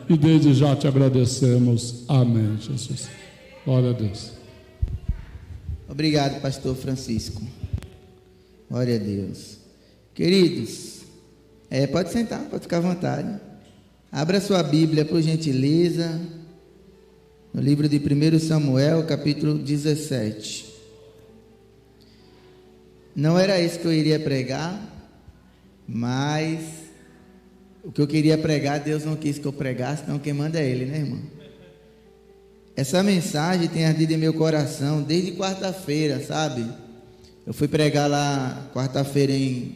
e desde já te agradecemos. Amém, Jesus. Glória a Deus. Obrigado, pastor Francisco. Glória a Deus. Queridos, pode sentar, pode ficar à vontade. Abra sua Bíblia, por gentileza, no livro de 1 Samuel, capítulo 17. Não era isso que eu iria pregar, mas o que eu queria pregar, Deus não quis que eu pregasse, então quem manda é Ele, né, irmão? Essa mensagem tem ardido em meu coração desde quarta-feira, sabe? Eu fui pregar lá quarta-feira em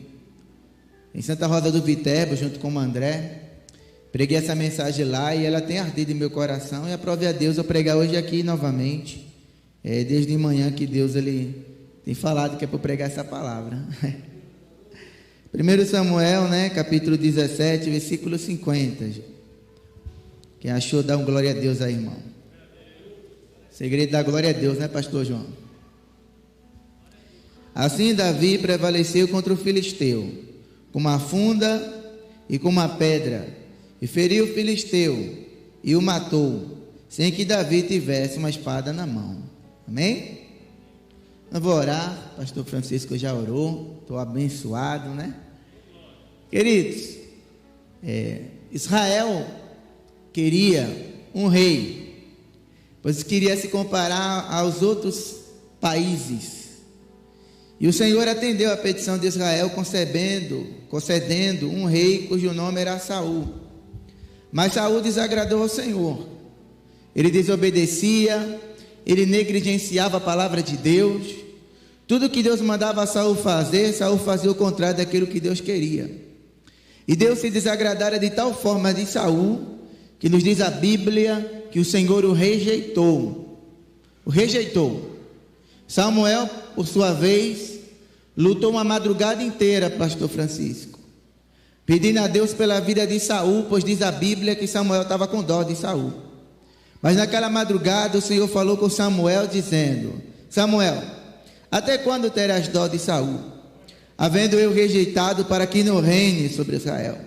Santa Rosa do Viterbo, junto com o André. Preguei essa mensagem lá e ela tem ardido em meu coração. E aprove a Deus eu pregar hoje aqui novamente. Desde de manhã que Deus ele tem falado que é para pregar essa palavra. 1 Samuel, capítulo 17, versículo 50. Quem achou, dá um glória a Deus aí, irmão. Segredo da glória a Deus, pastor João? Assim Davi prevaleceu contra o filisteu, com uma funda e com uma pedra, e feriu o filisteu e o matou, sem que Davi tivesse uma espada na mão. Amém? Eu vou orar, pastor Francisco já orou, estou abençoado, Queridos, Israel queria um rei, pois queria se comparar aos outros países. E o Senhor atendeu a petição de Israel, concedendo um rei cujo nome era Saul. Mas Saul desagradou ao Senhor. Ele desobedecia, ele negligenciava a palavra de Deus. Tudo que Deus mandava a Saul fazia o contrário daquilo que Deus queria. E Deus se desagradara de tal forma de Saul, que nos diz a Bíblia que o Senhor o rejeitou. Samuel, por sua vez, lutou uma madrugada inteira, pastor Francisco, pedindo a Deus pela vida de Saul, pois diz a Bíblia que Samuel estava com dó de Saul. Mas naquela madrugada o Senhor falou com Samuel, dizendo: Samuel, até quando terás dó de Saul, havendo eu rejeitado para que não reine sobre Israel?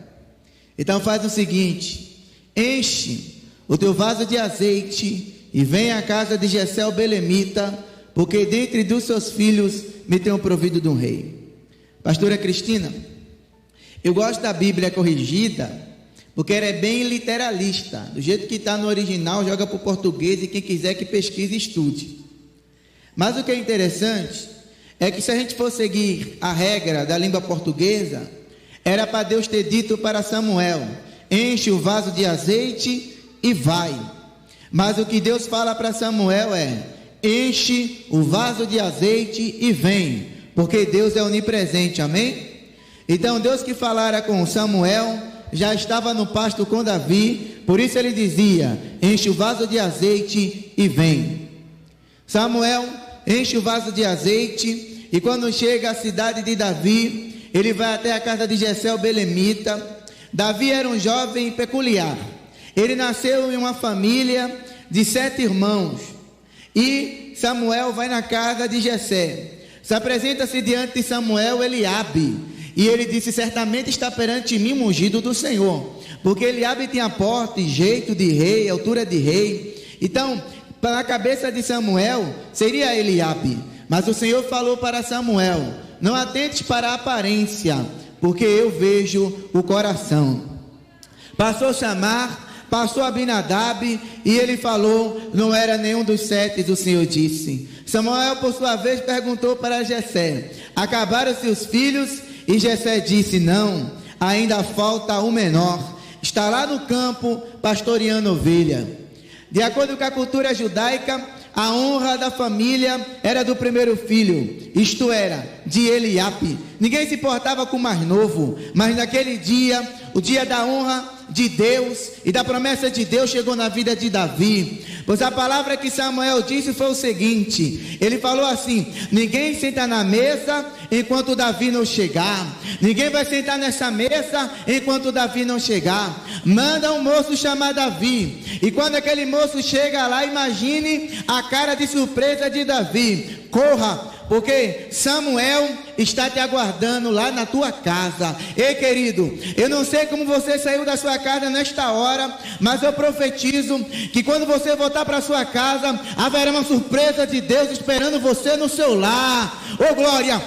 Então faz o seguinte: enche o teu vaso de azeite e vem à casa de Jessé o belemita, porque dentre dos seus filhos me tenho provido de um rei. Pastora Cristina, eu gosto da Bíblia corrigida, porque ela é bem literalista, do jeito que está no original, joga para o português, e quem quiser que pesquise e estude. Mas o que é interessante é que se a gente for seguir a regra da língua portuguesa, era para Deus ter dito para Samuel: enche o vaso de azeite e vai. Mas o que Deus fala para Samuel é: enche o vaso de azeite e vem, porque Deus é onipresente, amém? Então Deus que falara com Samuel já estava no pasto com Davi, por isso ele dizia: enche o vaso de azeite e vem. Samuel enche o vaso de azeite, e quando chega à cidade de Davi, ele vai até a casa de Jessé o belemita. Davi era um jovem peculiar. Ele nasceu em uma família de 7 irmãos, e Samuel vai na casa de Jessé. Se apresenta-se diante de Samuel Eliabe, e ele disse: certamente está perante mim um ungido do Senhor, porque Eliabe tinha porte, jeito de rei, altura de rei. Então, para a cabeça de Samuel, seria Eliabe. Mas o Senhor falou para Samuel: não atentes para a aparência, porque eu vejo o coração. Passou Abinadab, e ele falou: não era nenhum dos 7, o Senhor disse. Samuel, por sua vez, perguntou para Jessé: acabaram-se os filhos? E Jessé disse: não, ainda falta o menor, está lá no campo pastoreando ovelha. De acordo com a cultura judaica, a honra da família era do primeiro filho, isto era, de Eliabe. Ninguém se importava com o mais novo, mas naquele dia, o dia da honra de Deus e da promessa de Deus chegou na vida de Davi. Pois a palavra que Samuel disse foi o seguinte: ele falou assim: ninguém senta na mesa enquanto Davi não chegar, ninguém vai sentar nessa mesa enquanto Davi não chegar. Manda um moço chamar Davi, e quando aquele moço chega lá, imagine a cara de surpresa de Davi. Corra, porque Samuel está te aguardando lá na tua casa. Ei, querido, eu não sei como você saiu da sua casa nesta hora, mas eu profetizo que quando você voltar para sua casa, haverá uma surpresa de Deus esperando você no seu lar. Oh glória!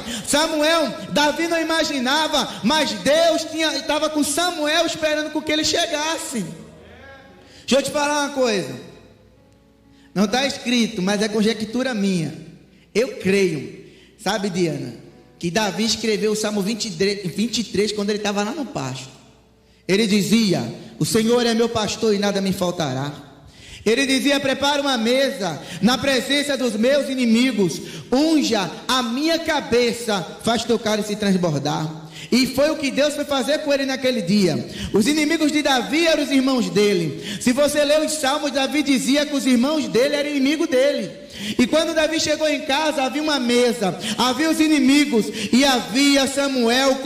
Davi não imaginava, mas Deus estava com Samuel esperando com que ele chegasse. Deixa eu te falar uma coisa, não está escrito, mas é conjectura minha. Eu creio, sabe, Diana, que Davi escreveu o Salmo 23 quando ele estava lá no pasto. Ele dizia: o Senhor é meu pastor e nada me faltará. Ele dizia: prepara uma mesa na presença dos meus inimigos, unja a minha cabeça, faz teu cálice transbordar. E foi o que Deus foi fazer com ele naquele dia. Os inimigos de Davi eram os irmãos dele. Se você ler os salmos, Davi dizia que os irmãos dele eram inimigos dele. E quando Davi chegou em casa, havia uma mesa, havia os inimigos, e havia Samuel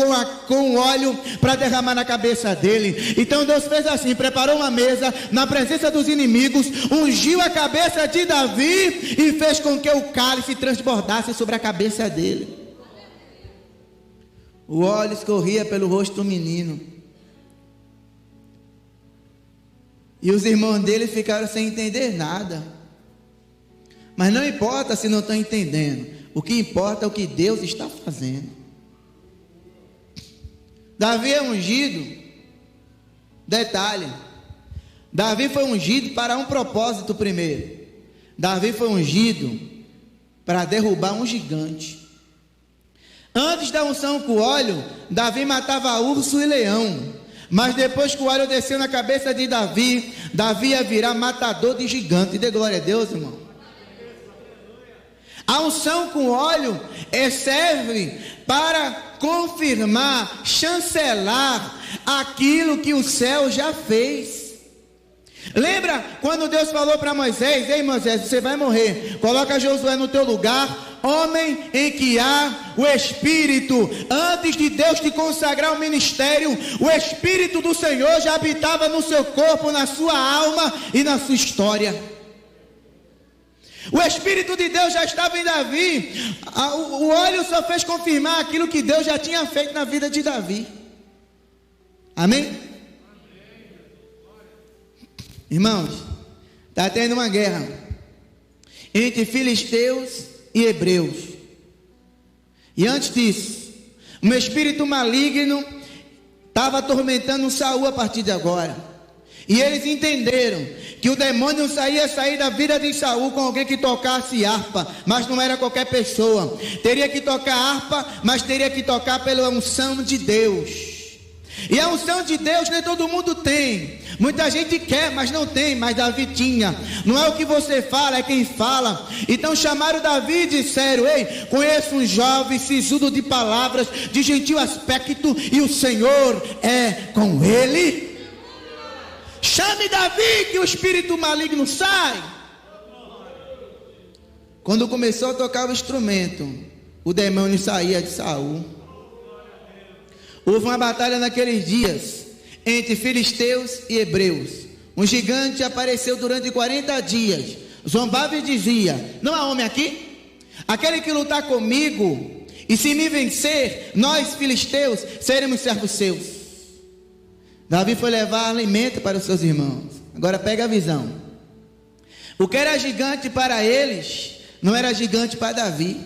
com óleo para derramar na cabeça dele. Então Deus fez assim, preparou uma mesa na presença dos inimigos, ungiu a cabeça de Davi e fez com que o cálice transbordasse sobre a cabeça dele. O óleo escorria pelo rosto do menino, e os irmãos dele ficaram sem entender nada. Mas não importa se não estão entendendo, o que importa é o que Deus está fazendo. Davi é ungido. Detalhe, Davi foi ungido para um propósito primeiro. Davi foi ungido para derrubar um gigante. Antes da unção com óleo, Davi matava urso e leão. Mas depois que o óleo desceu na cabeça de Davi, Davi ia virar matador de gigante. Dê glória a Deus, irmão. A unção com óleo serve para confirmar, chancelar aquilo que o céu já fez. Lembra quando Deus falou para Moisés: ei Moisés, você vai morrer, coloca Josué no teu lugar, homem em que há o Espírito. Antes de Deus te consagrar o ministério, o Espírito do Senhor já habitava no seu corpo, na sua alma e na sua história. O Espírito de Deus já estava em Davi. O óleo só fez confirmar aquilo que Deus já tinha feito na vida de Davi. Amém? Irmãos, está tendo uma guerra entre filisteus e hebreus. E antes disso, um espírito maligno estava atormentando Saul a partir de agora. E eles entenderam que o demônio ia sair da vida de Saul com alguém que tocasse harpa, mas não era qualquer pessoa. Teria que tocar harpa, mas teria que tocar pela unção de Deus. E a unção de Deus nem todo mundo tem. Muita gente quer, mas não tem. Mas Davi tinha. Não é o que você fala, é quem fala. Então chamaram Davi e disseram: ei, conheço um jovem sisudo de palavras, de gentil aspecto, e o Senhor é com ele. Chame Davi, que o espírito maligno sai. Quando começou a tocar o instrumento, o demônio saía de Saul. Houve uma batalha naqueles dias entre filisteus e hebreus. Um gigante apareceu durante 40 dias, zombava e dizia: não há homem aqui? Aquele que lutar comigo, e se me vencer, nós filisteus seremos servos seus. Davi foi levar alimento para os seus irmãos. Agora pega a visão. O que era gigante para eles, não era gigante para Davi.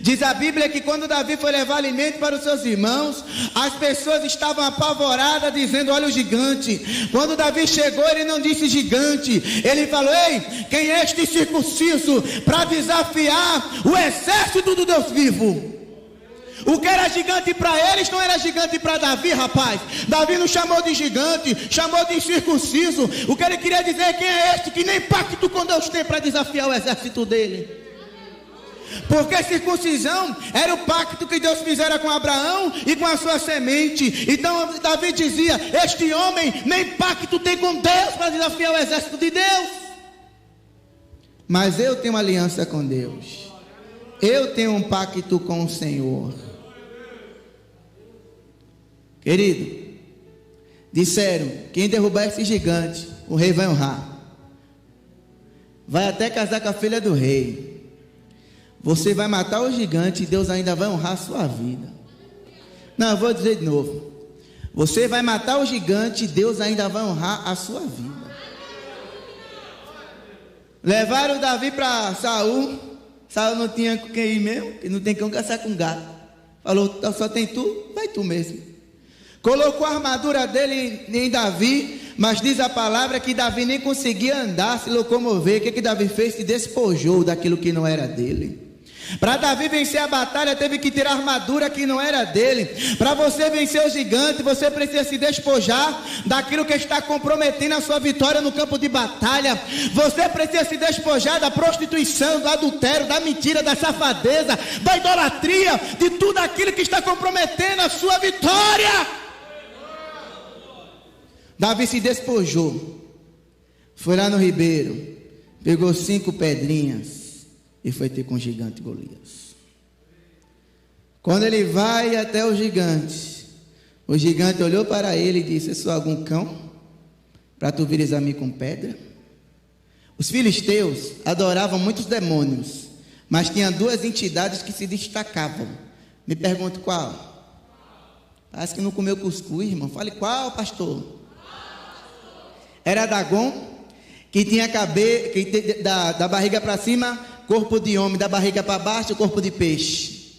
Diz a Bíblia que quando Davi foi levar alimento para os seus irmãos, as pessoas estavam apavoradas, dizendo: olha o gigante. Quando Davi chegou, ele não disse gigante, ele falou: ei, quem é este circunciso para desafiar o exército do Deus vivo? O que era gigante para eles não era gigante para Davi, rapaz. Davi não chamou de gigante, chamou de incircunciso. O que ele queria dizer é: quem é este que nem pacto com Deus tem para desafiar o exército dele? Porque circuncisão era o pacto que Deus fizera com Abraão e com a sua semente. Então Davi dizia: este homem nem pacto tem com Deus para desafiar o exército de Deus. Mas eu tenho uma aliança com Deus. Eu tenho um pacto com o Senhor. Querido, disseram: quem derrubar esse gigante, o rei vai honrar. Vai até casar com a filha do rei. Você vai matar o gigante e Deus ainda vai honrar a sua vida. Não, eu vou dizer de novo. Você vai matar o gigante e Deus ainda vai honrar a sua vida. Levaram Davi para Saul. Saul não tinha com quem ir mesmo, e não tem como caçar com gato. Falou, só tem tu, vai tu mesmo. Colocou a armadura dele em Davi, mas diz a palavra que Davi nem conseguia andar, se locomover. O que Davi fez? Se despojou daquilo que não era dele. Para Davi vencer a batalha, teve que ter a armadura que não era dele. Para você vencer o gigante, você precisa se despojar daquilo que está comprometendo a sua vitória no campo de batalha. Você precisa se despojar da prostituição, do adultério, da mentira, da safadeza, da idolatria, de tudo aquilo que está comprometendo a sua vitória. Davi se despojou, foi lá no ribeiro, pegou 5 pedrinhas e foi ter com o gigante Golias. Quando ele vai até o gigante olhou para ele e disse: eu sou algum cão para tu vires a mim com pedra? Os filisteus adoravam muitos demônios, mas tinha 2 entidades que se destacavam. Me pergunto qual? Parece que não comeu cuscuz, irmão. Fale qual, pastor? Era Dagon, que tinha da barriga para cima corpo de homem, da barriga para baixo corpo de peixe.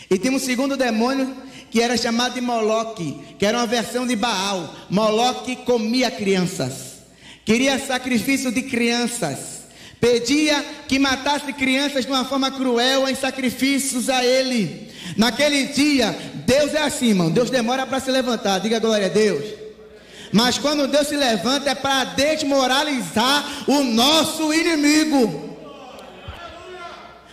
E tinha um segundo demônio que era chamado de Moloque, que era uma versão de Baal. Moloque comia crianças, queria sacrifício de crianças, pedia que matasse crianças de uma forma cruel em sacrifícios a ele. Naquele dia, Deus é assim, irmão, Deus demora para se levantar, diga glória a Deus. Mas quando Deus se levanta é para desmoralizar o nosso inimigo.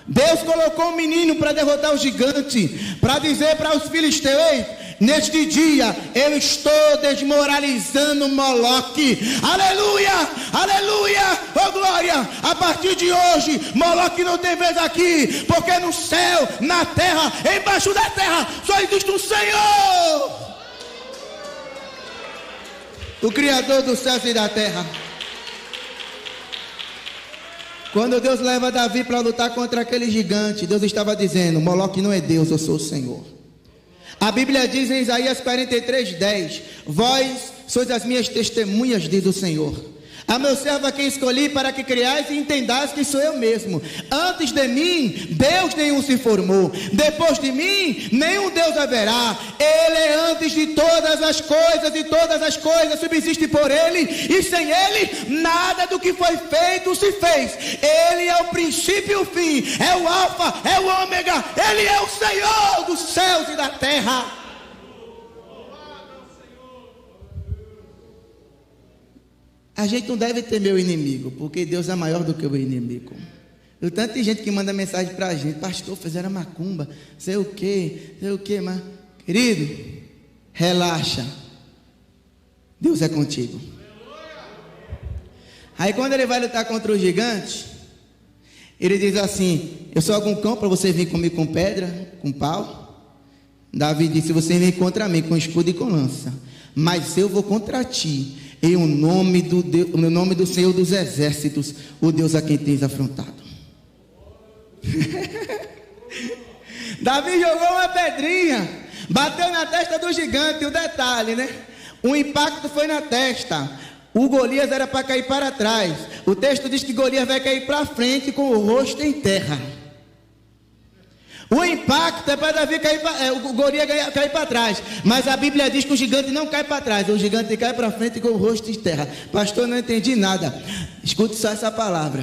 Deus colocou um menino para derrotar o gigante, para dizer para os filisteus: neste dia eu estou desmoralizando Moloque. Aleluia, aleluia, oh glória. A partir de hoje Moloque não tem vez aqui, porque no céu, na terra, embaixo da terra só existe um Senhor, o Criador dos céus e da terra. Quando Deus leva Davi para lutar contra aquele gigante, Deus estava dizendo: Moloque não é Deus, eu sou o Senhor. A Bíblia diz em Isaías 43:10: vós sois as minhas testemunhas, diz o Senhor, a meu servo a quem escolhi para que criais e entendais que sou eu mesmo. Antes de mim Deus nenhum se formou, depois de mim nenhum Deus haverá. Ele é antes de todas as coisas, e todas as coisas subsistem por ele, e sem ele nada do que foi feito se fez. Ele é o princípio e o fim, é o alfa, é o ômega. Ele é o Senhor dos céus e da terra. A gente não deve temer o inimigo, porque Deus é maior do que o inimigo. Eu tanta gente que manda mensagem para a gente: pastor, fizeram macumba, sei o que, mas querido, relaxa, Deus é contigo. Aí quando ele vai lutar contra o gigante, ele diz assim: eu sou algum cão para você vir comigo com pedra, com pau? Davi disse: você vem contra mim com escudo e com lança, mas eu vou contra ti em o nome do Senhor dos exércitos, o Deus a quem tens afrontado. Davi jogou uma pedrinha, bateu na testa do gigante. O detalhe, né? O impacto foi na testa. O Golias era para cair para trás. O texto diz que Golias vai cair para frente com o rosto em terra. O impacto é para Davi cair, o Golias cair para trás. Mas a Bíblia diz que o gigante não cai para trás, o gigante cai para frente com o rosto em terra. Pastor, não entendi nada. Escute só essa palavra.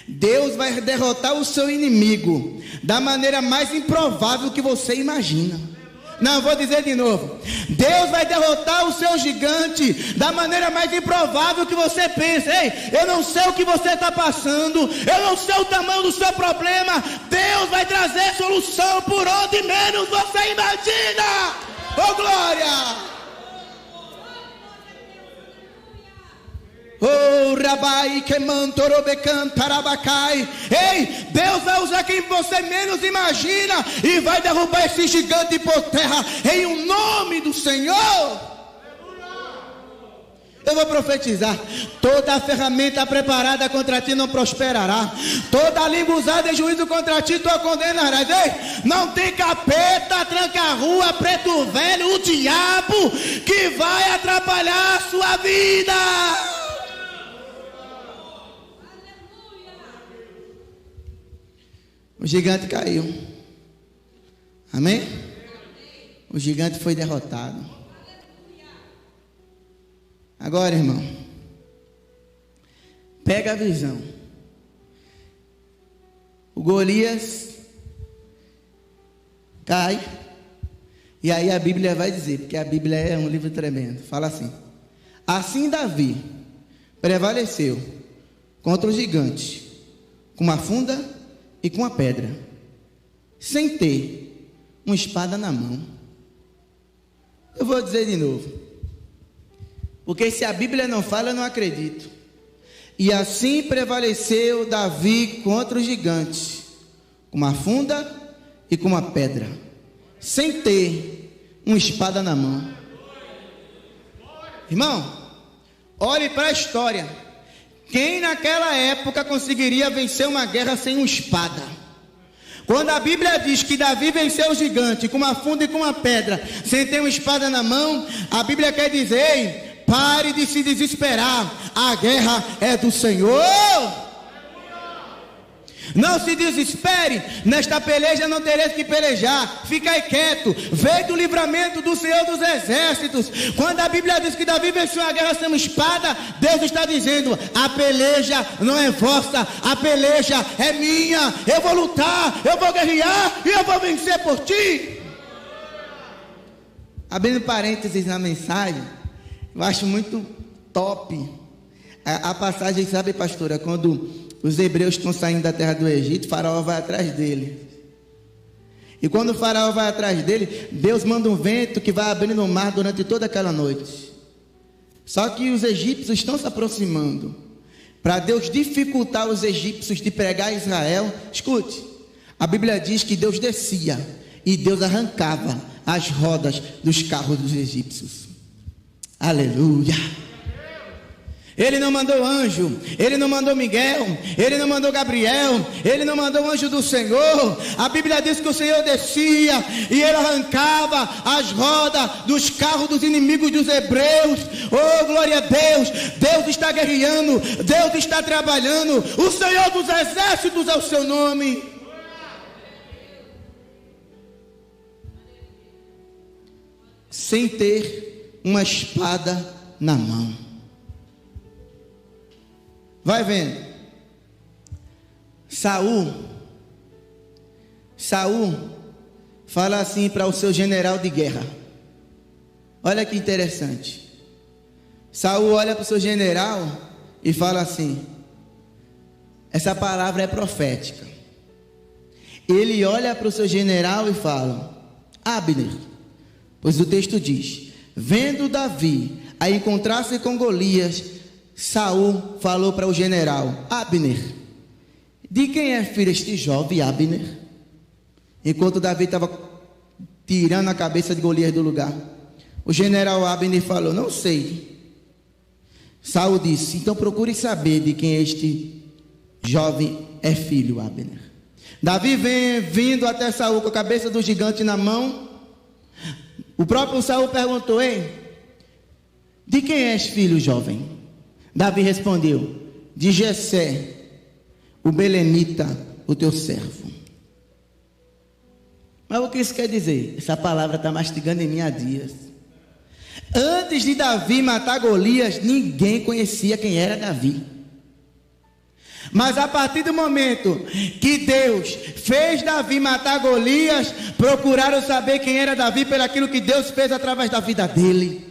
Deus vai derrotar o seu inimigo da maneira mais improvável que você imagina. Não, vou dizer de novo. Deus vai derrotar o seu gigante da maneira mais improvável que você pensa. Ei, eu não sei o que você está passando, eu não sei o tamanho do seu problema. Deus vai trazer solução por onde menos você imagina. Oh glória! Oh, Rabai, que mantorobecan, tarabacai. Ei, Deus vai usar quem você menos imagina e vai derrubar esse gigante por terra em o nome do Senhor. Eu vou profetizar: toda a ferramenta preparada contra ti não prosperará, toda a língua usada em juízo contra ti tu a condenarás. Ei, não tem capeta, tranca-rua, preto velho, o diabo que vai atrapalhar a sua vida. O gigante caiu. Amém? O gigante foi derrotado. Agora, irmão, pega a visão. O Golias cai. E aí a Bíblia vai dizer, porque a Bíblia é um livro tremendo. Fala assim: assim Davi prevaleceu contra o gigante com uma funda e com uma pedra, sem ter uma espada na mão. Eu vou dizer de novo, porque se a Bíblia não fala, eu não acredito. E assim prevaleceu Davi contra o gigante, com uma funda e com uma pedra, sem ter uma espada na mão. Irmão, olhe para a história. Quem naquela época conseguiria vencer uma guerra sem uma espada? Quando a Bíblia diz que Davi venceu o gigante com uma funda e com uma pedra, sem ter uma espada na mão, a Bíblia quer dizer: ei, pare de se desesperar, a guerra é do Senhor. Não se desespere, nesta peleja não tereis que pelejar, ficai quieto, veio do livramento do Senhor dos Exércitos. Quando a Bíblia diz que Davi venceu a guerra sem uma espada, Deus está dizendo: a peleja não é vossa, a peleja é minha, eu vou lutar, eu vou guerrear e eu vou vencer por ti. Abrindo parênteses na mensagem, eu acho muito top a passagem, sabe, pastora, quando os hebreus estão saindo da terra do Egito, o faraó vai atrás dele. E quando o faraó vai atrás dele, Deus manda um vento que vai abrindo o mar durante toda aquela noite. Só que os egípcios estão se aproximando. Para Deus dificultar os egípcios de pregar a Israel, escute, a Bíblia diz que Deus descia e Deus arrancava as rodas dos carros dos egípcios. Aleluia! Ele não mandou anjo, ele não mandou Miguel, ele não mandou Gabriel, ele não mandou o anjo do Senhor. A Bíblia diz que o Senhor descia e ele arrancava as rodas dos carros dos inimigos dos hebreus. Oh, glória a Deus! Deus está guerreando, Deus está trabalhando. O Senhor dos Exércitos é o seu nome. Sem ter uma espada na mão. Vai vendo. Saul fala assim para o seu general de guerra. Olha que interessante. Saul olha para o seu general e fala assim: essa palavra é profética. Ele olha para o seu general e fala: Abner, pois o texto diz: vendo Davi a encontrar-se com Golias, Saul falou para o general: Abner, de quem é filho este jovem Abner? Enquanto Davi estava tirando a cabeça de Golias do lugar, o general Abner falou: não sei. Saul disse: então procure saber de quem este jovem é filho, Abner. Davi vem vindo até Saul com a cabeça do gigante na mão. O próprio Saul perguntou: ei, de quem és filho, jovem? Davi respondeu: de Jessé, o belemita, o teu servo. Mas o que isso quer dizer? Essa palavra está mastigando em mim há dias. Antes de Davi matar Golias, ninguém conhecia quem era Davi. Mas a partir do momento que Deus fez Davi matar Golias, procuraram saber quem era Davi pelo aquilo que Deus fez através da vida dele.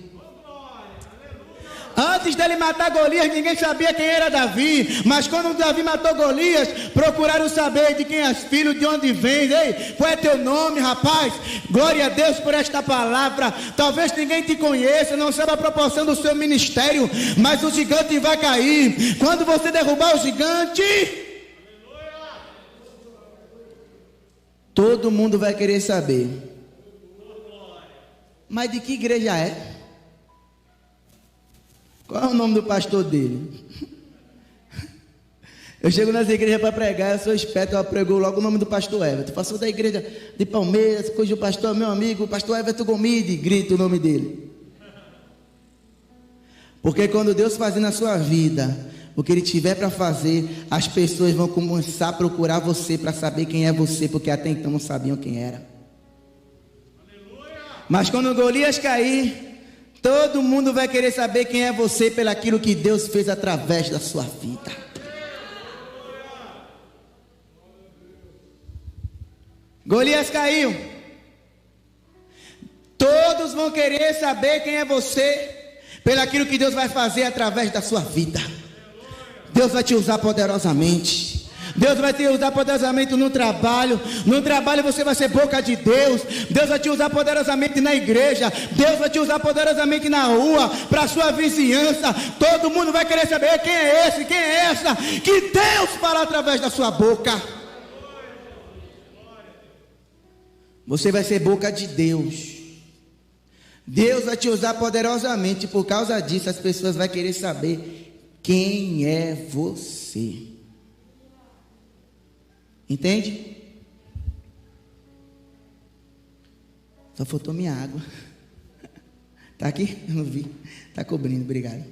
Antes dele matar Golias, ninguém sabia quem era Davi. Mas quando Davi matou Golias, procuraram saber de quem és filho, de onde vens. Ei, qual é teu nome, rapaz? Glória a Deus por esta palavra. Talvez ninguém te conheça, não saiba a proporção do seu ministério, mas o gigante vai cair. Quando você derrubar o gigante, todo mundo vai querer saber: mas de que igreja é? Qual é o nome do pastor dele? Eu chego nas igrejas para pregar, eu sou esperto, eu prego logo o nome do pastor Everton. Pastor da igreja de Palmeiras, cujo pastor é meu amigo, o pastor Everton Gomide, grita o nome dele. Porque quando Deus fazer na sua vida o que Ele tiver para fazer, as pessoas vão começar a procurar você para saber quem é você, porque até então não sabiam quem era. Mas quando Golias cair, todo mundo vai querer saber quem é você pelo aquilo que Deus fez através da sua vida. Golias caiu. Todos vão querer saber quem é você pelo aquilo que Deus vai fazer através da sua vida. Deus vai te usar poderosamente. Deus vai te usar poderosamente no trabalho. No trabalho você vai ser boca de Deus. Deus vai te usar poderosamente na igreja. Deus vai te usar poderosamente na rua, para a sua vizinhança. Todo mundo vai querer saber quem é esse, quem é essa, que Deus fala através da sua boca. Você vai ser boca de Deus. Deus vai te usar poderosamente. Por causa disso, as pessoas vão querer saber quem é você. Entende? Só faltou minha água. Está aqui? Eu não vi. Está cobrindo, obrigado.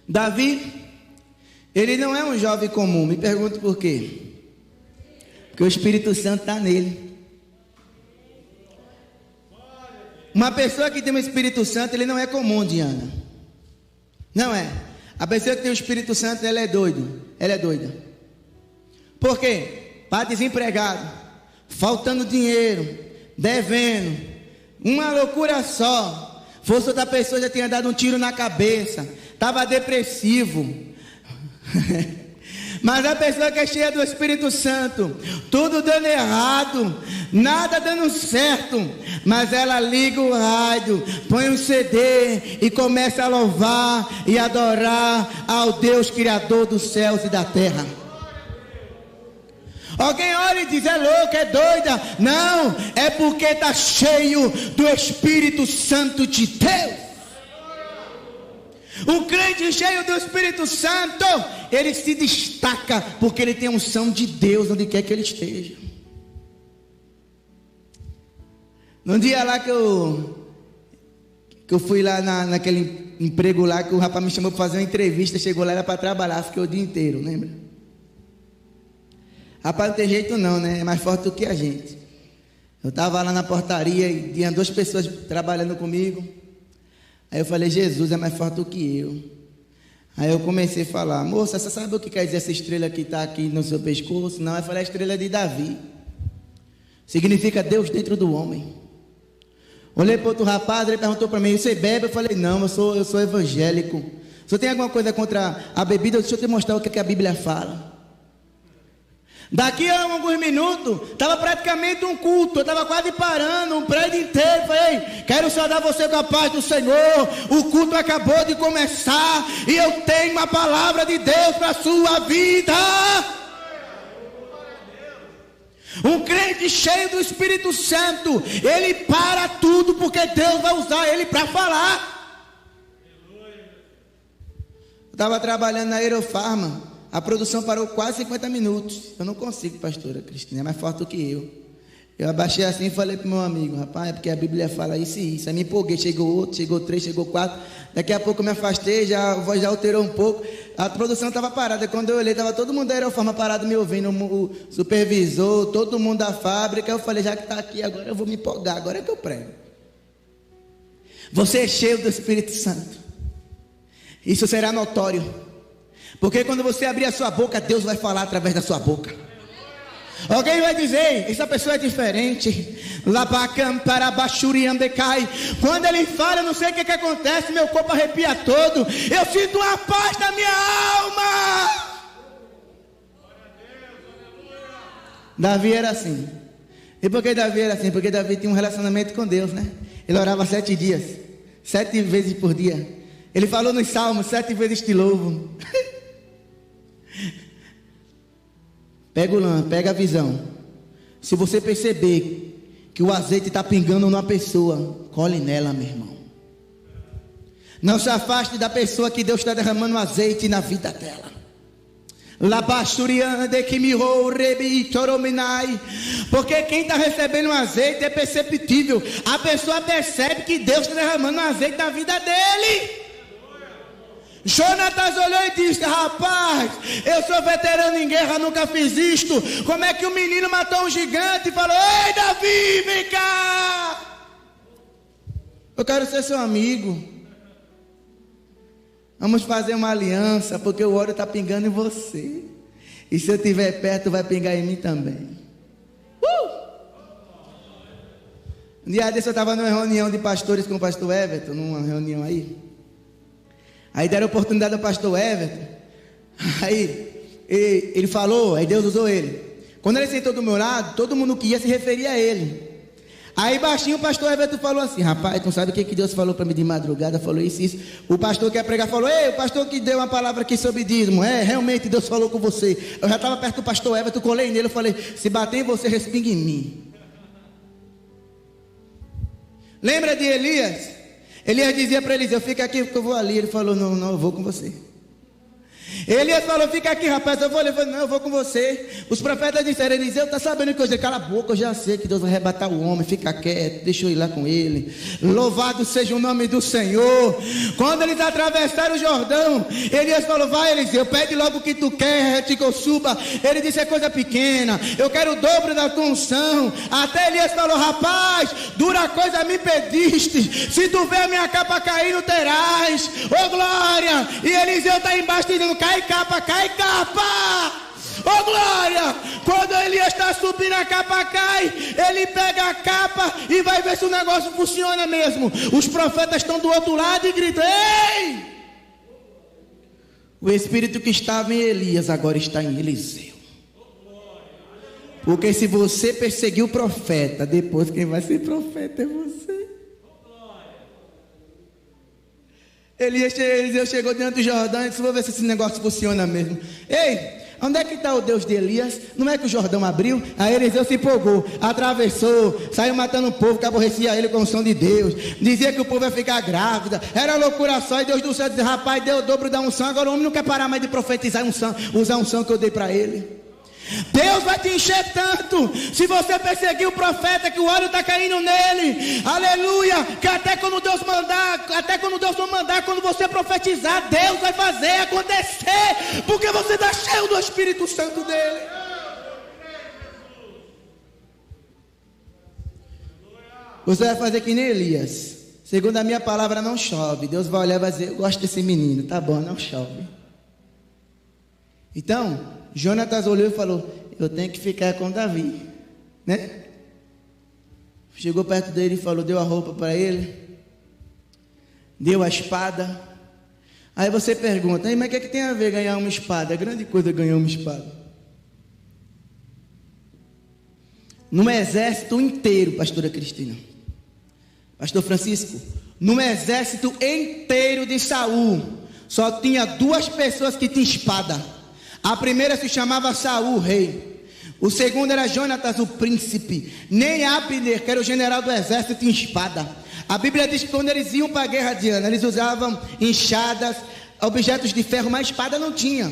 Davi, ele não é um jovem comum. Me pergunto por quê? Porque o Espírito Santo está nele. Uma pessoa que tem o Espírito Santo, ele não é comum, Diana. Não é. A pessoa que tem o Espírito Santo, ela é doido. Ela é doida. Por quê? Está desempregado, faltando dinheiro, devendo, uma loucura só. Fosse outra pessoa, já tinha dado um tiro na cabeça, estava depressivo. Mas a pessoa que é cheia do Espírito Santo, tudo dando errado, nada dando certo, mas ela liga o rádio, põe um CD e começa a louvar e adorar ao Deus Criador dos céus e da terra. Alguém olha e diz: é louca, é doida. Não, é porque está cheio do Espírito Santo de Deus. O crente cheio do Espírito Santo, ele se destaca porque ele tem a unção de Deus onde quer que ele esteja. Num dia lá que eu fui lá naquele emprego lá, que o rapaz me chamou para fazer uma entrevista, chegou lá, era para trabalhar, fiquei o dia inteiro, lembra? Rapaz, não tem jeito não, né? É mais forte do que a gente. Eu estava lá na portaria e tinha 2 pessoas trabalhando comigo. Aí eu falei: Jesus é mais forte do que eu. Aí eu comecei a falar: moça, você sabe o que quer dizer essa estrela que está aqui no seu pescoço? Não, eu falei: a estrela de Davi. Significa Deus dentro do homem. Olhei para outro rapaz, ele perguntou para mim: você bebe? Eu falei: não, eu sou evangélico. Se tem alguma coisa contra a bebida, deixa eu te mostrar o que a Bíblia fala. Daqui a alguns minutos, estava praticamente um culto, eu estava quase parando, um prédio inteiro. Falei: quero saudar você com a paz do Senhor, o culto acabou de começar, e eu tenho uma palavra de Deus para a sua vida. Um crente cheio do Espírito Santo, ele para tudo, porque Deus vai usar ele para falar. Eu estava trabalhando na Aerofarma. A produção parou quase 50 minutos. Eu não consigo, pastora Cristina, é mais forte do que eu. Eu abaixei assim e falei para o meu amigo: rapaz, é porque a Bíblia fala isso e isso. Aí me empolguei, chegou outro, chegou 3, chegou 4. Daqui a pouco eu me afastei, a voz já alterou um pouco. A produção estava parada. Quando eu olhei, estava todo mundo da Aerofarma parado me ouvindo, o supervisor, todo mundo da fábrica. Eu falei: já que está aqui agora, eu vou me empolgar, agora é que eu prego. Você é cheio do Espírito Santo. Isso será notório. Porque quando você abrir a sua boca, Deus vai falar através da sua boca. Alguém vai dizer: essa pessoa é diferente. Quando ele fala, eu não sei o que acontece, meu corpo arrepia todo. Eu sinto uma paz na minha alma. Davi era assim. E por que Davi era assim? Porque Davi tinha um relacionamento com Deus, né? Ele orava 7 dias, 7 vezes por dia. Ele falou nos Salmos: 7 vezes te louvo. Pega o lã, pega a visão. Se você perceber que o azeite está pingando numa pessoa, colhe nela, meu irmão. Não se afaste da pessoa que Deus está derramando azeite na vida dela. Porque quem está recebendo um azeite é perceptível. A pessoa percebe que Deus está derramando um azeite na vida dele. Jonatas olhou e disse: rapaz, eu sou veterano em guerra, nunca fiz isto. Como é que o menino matou um gigante e falou: ei Davi, vem cá, eu quero ser seu amigo. Vamos fazer uma aliança, porque o óleo está pingando em você. E se eu estiver perto, vai pingar em mim também. Um dia desse eu estava numa reunião de pastores com o pastor Everton, numa reunião aí. Aí deram a oportunidade ao pastor Everton. Aí ele falou, aí Deus usou ele. Quando ele sentou do meu lado, todo mundo que ia se referia a ele. Aí baixinho o pastor Everton falou assim: rapaz, tu sabe o que Deus falou para mim de madrugada? Falou isso. O pastor que ia pregar falou: ei, o pastor que deu uma palavra aqui sobre dízimo. Realmente Deus falou com você. Eu já estava perto do pastor Everton, colei nele, eu falei: se bater em você, respinga em mim. Lembra de Elias? Elias dizia para Eliseu: fica aqui porque eu vou ali. Ele falou: não, eu vou com você. Elias falou: fica aqui, rapaz, eu vou. Ele falou: não, eu vou com você. Os profetas disseram: Eliseu, está sabendo que hoje? Cala a boca, eu já sei que Deus vai arrebatar o homem. Fica quieto, deixa eu ir lá com ele. Louvado seja o nome do Senhor. Quando eles atravessaram o Jordão, Elias falou: vai Eliseu, pede logo o que tu quer, que eu suba. Ele disse: é coisa pequena, eu quero o dobro da tua unção. Até Elias falou: rapaz, dura coisa me pediste, se tu ver a minha capa cair, não terás. Ô glória. E Eliseu está embaixo dizendo: cai capa, cai capa. Oh glória. Quando Elias está subindo, a capa cai. Ele pega a capa e vai ver se o negócio funciona mesmo. Os profetas estão do outro lado e gritam: ei! O espírito que estava em Elias agora está em Eliseu. Porque se você perseguir o profeta, depois quem vai ser profeta é você. Eliseu chegou diante do Jordão e disse: vou ver se esse negócio funciona mesmo. Ei, onde é que está o Deus de Elias? Não é que o Jordão abriu? Aí Eliseu se empolgou, atravessou, saiu matando o povo que aborrecia ele com o som de Deus. Dizia que o povo ia ficar grávida. Era loucura só. E Deus do céu dizia: rapaz, deu o dobro da unção. Agora o homem não quer parar mais de profetizar unção, usar a unção que eu dei para ele. Deus vai te encher tanto, se você perseguir o profeta, que o óleo está caindo nele, aleluia, que até quando Deus não mandar, quando você profetizar, Deus vai fazer acontecer, porque você está cheio do Espírito Santo dele. Você vai fazer que nem Elias. Segundo a minha palavra, não chove. Deus vai olhar e vai dizer: eu gosto desse menino. Tá bom, não chove. Então Jonatas olhou e falou: eu tenho que ficar com Davi, né? Chegou perto dele e falou, deu a roupa para ele, deu a espada. Aí você pergunta: mas o que é que tem a ver ganhar uma espada? É grande coisa ganhar uma espada. Num exército inteiro, pastora Cristina, pastor Francisco, num exército inteiro de Saul, só tinha 2 pessoas que tinham espada. A primeira se chamava Saul, o rei. O segundo era Jonatas, o príncipe. Nem Abner, que era o general do exército, tinha espada. A Bíblia diz que quando eles iam para a guerra, Diana, eles usavam enxadas, objetos de ferro, mas espada não tinha.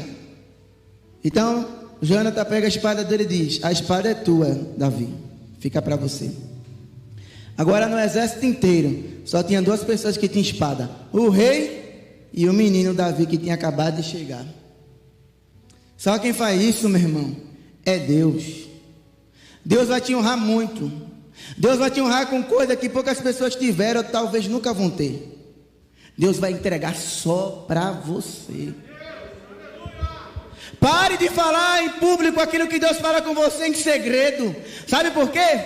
Então Jonatas pega a espada dele e diz: a espada é tua, Davi, fica para você. Agora no exército inteiro só tinha 2 pessoas que tinham espada: o rei e o menino Davi, que tinha acabado de chegar. Só quem faz isso, meu irmão, é Deus. Deus vai te honrar muito. Deus vai te honrar com coisa que poucas pessoas tiveram, ou talvez nunca vão ter. Deus vai entregar só para você. Pare de falar em público aquilo que Deus fala com você em segredo. Sabe por quê?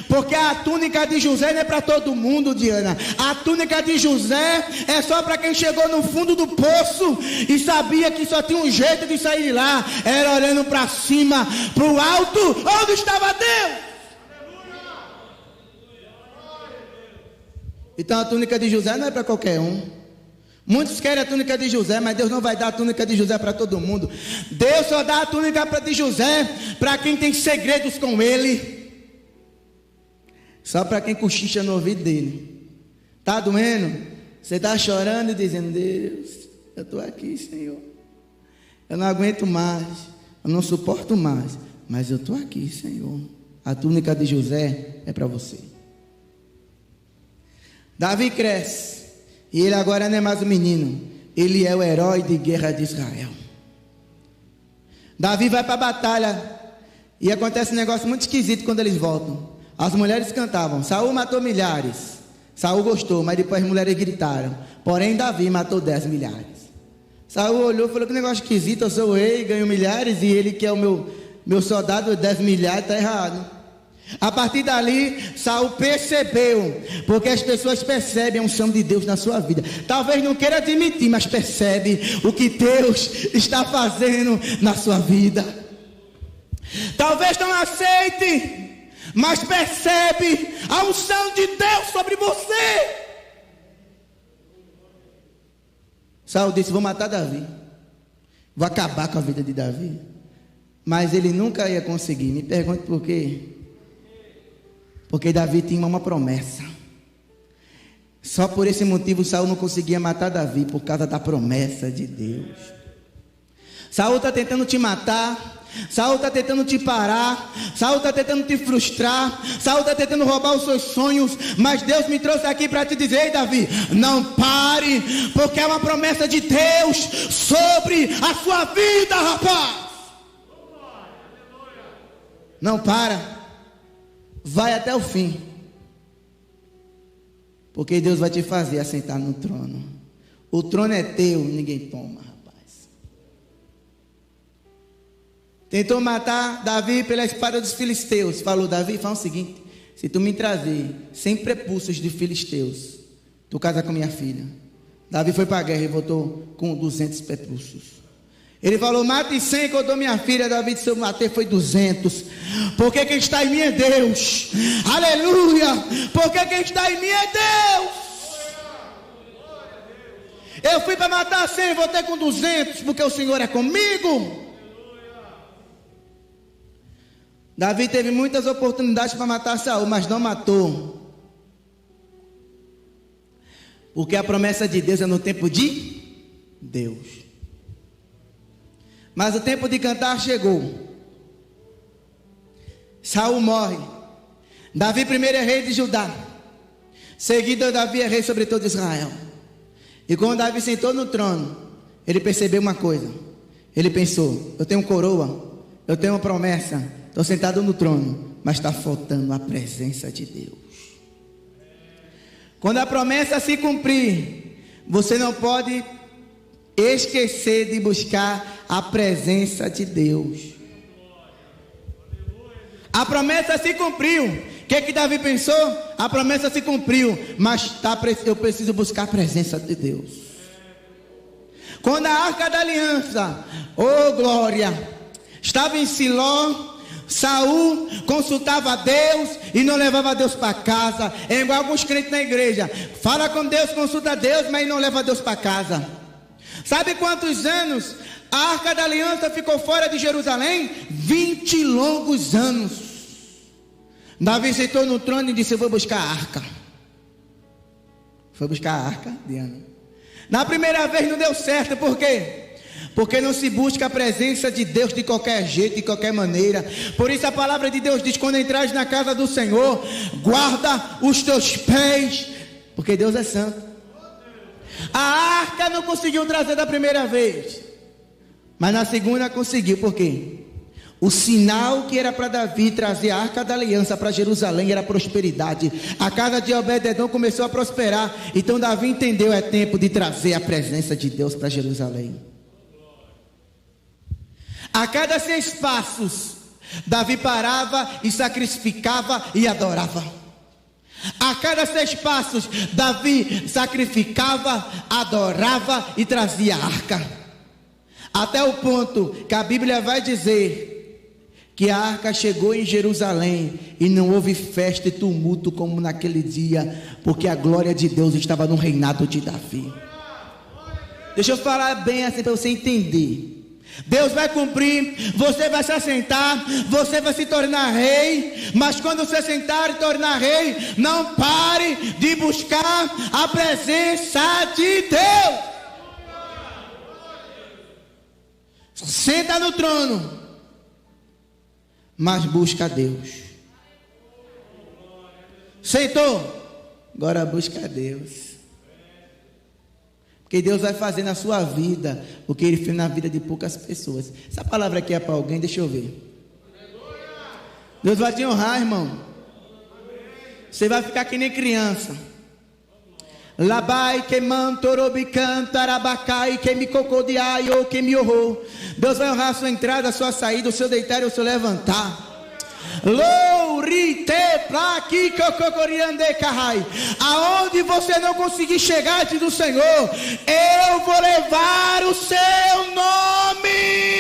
Porque a túnica de José não é para todo mundo, Diana. A túnica de José é só para quem chegou no fundo do poço e sabia que só tinha um jeito de sair de lá. Era olhando para cima, para o alto, onde estava Deus. Então a túnica de José não é para qualquer um. Muitos querem a túnica de José, mas Deus não vai dar a túnica de José para todo mundo. Deus só dá a túnica de José para quem tem segredos com ele. Só para quem cochicha no ouvido dele. Está doendo? Você está chorando e dizendo: Deus, eu estou aqui, Senhor. Eu não aguento mais, eu não suporto mais, mas eu estou aqui, Senhor. A túnica de José é para você. Davi cresce. E ele agora não é mais um menino, ele é o herói de guerra de Israel. Davi vai para a batalha, e acontece um negócio muito esquisito quando eles voltam. As mulheres cantavam: Saul matou milhares. Saul gostou, mas depois as mulheres gritaram: porém Davi matou 10 milhares. Saul olhou e falou: que negócio esquisito, eu sou o rei, ganho milhares, e ele que é o meu soldado, 10 milhares, está errado. A partir dali, Saul percebeu, porque as pessoas percebem a unção de Deus na sua vida. Talvez não queira admitir, mas percebe o que Deus está fazendo na sua vida. Talvez não aceite, mas percebe a unção de Deus sobre você. Saul disse: vou matar Davi, vou acabar com a vida de Davi. Mas ele nunca ia conseguir. Me pergunte por quê. Porque Davi tinha uma promessa. Só por esse motivo Saul não conseguia matar Davi, por causa da promessa de Deus. Saul está tentando te matar, Saul está tentando te parar, Saul está tentando te frustrar, Saul está tentando roubar os seus sonhos, mas Deus me trouxe aqui para te dizer: ei Davi, não pare, porque é uma promessa de Deus sobre a sua vida, rapaz. Não para. Vai até o fim, porque Deus vai te fazer assentar no trono. O trono é teu, ninguém toma, rapaz. Tentou matar Davi pela espada dos filisteus. Falou: Davi, faz o seguinte: se tu me trazer 100 prepúcios de filisteus, tu casa com minha filha. Davi foi para a guerra e voltou com 200 prepúcios. Ele falou: mate 100 que eu dou minha filha. Davi disse: eu matei foi 200. Porque quem está em mim é Deus. Aleluia. Porque quem está em mim é Deus. Eu fui para matar 100 e voltei com 200, porque o Senhor é comigo. Davi teve muitas oportunidades para matar Saul, mas não matou. Porque a promessa de Deus é no tempo de Deus. Mas o tempo de cantar chegou. Saul morre. Davi primeiro é rei de Judá. Seguido, Davi é rei sobre todo Israel. E quando Davi sentou no trono, ele percebeu uma coisa. Ele pensou: eu tenho coroa, eu tenho uma promessa, estou sentado no trono, mas está faltando a presença de Deus. Quando a promessa se cumprir, você não pode esquecer de buscar a presença de Deus. A promessa se cumpriu. O que Davi pensou? A promessa se cumpriu, mas eu preciso buscar a presença de Deus. Quando a arca da aliança, oh glória, estava em Siló, Saul consultava a Deus e não levava Deus para casa. É igual alguns crentes na igreja: fala com Deus, consulta a Deus, mas não leva Deus para casa. Sabe quantos anos a arca da aliança ficou fora de Jerusalém? 20 longos anos. Davi sentou no trono e disse: eu vou buscar a arca. Foi buscar a arca, Diana. Na primeira vez não deu certo. Por quê? Porque não se busca a presença de Deus de qualquer jeito, de qualquer maneira. Por isso a palavra de Deus diz: quando entrares na casa do Senhor, guarda os teus pés, porque Deus é santo. A arca não conseguiu trazer da primeira vez, mas na segunda conseguiu. Por quê? O sinal que era para Davi trazer a arca da aliança para Jerusalém era prosperidade. A casa de Obed-edom começou a prosperar. Então Davi entendeu: é tempo de trazer a presença de Deus para Jerusalém. A cada 6 passos, Davi parava e sacrificava e adorava. A cada 6 passos, Davi sacrificava, adorava e trazia a arca. Até o ponto que a Bíblia vai dizer que a arca chegou em Jerusalém e não houve festa e tumulto como naquele dia, porque a glória de Deus estava no reinado de Davi. Deixa eu falar bem assim para você entender. Deus vai cumprir, você vai se assentar, você vai se tornar rei, mas quando você sentar e tornar rei, não pare de buscar a presença de Deus. Senta no trono, mas busca a Deus. Sentou, agora busca a Deus. Porque Deus vai fazer na sua vida o que Ele fez na vida de poucas pessoas. Essa palavra aqui é para alguém, deixa eu ver. Deus vai te honrar, irmão. Você vai ficar que nem criança. Labai que mantorobican tarabacai que me cocodiai ou que me honrou. Deus vai honrar a sua entrada, a sua saída, o seu deitar e o seu levantar. Aonde você não conseguir chegar diante do Senhor, eu vou levar o seu nome.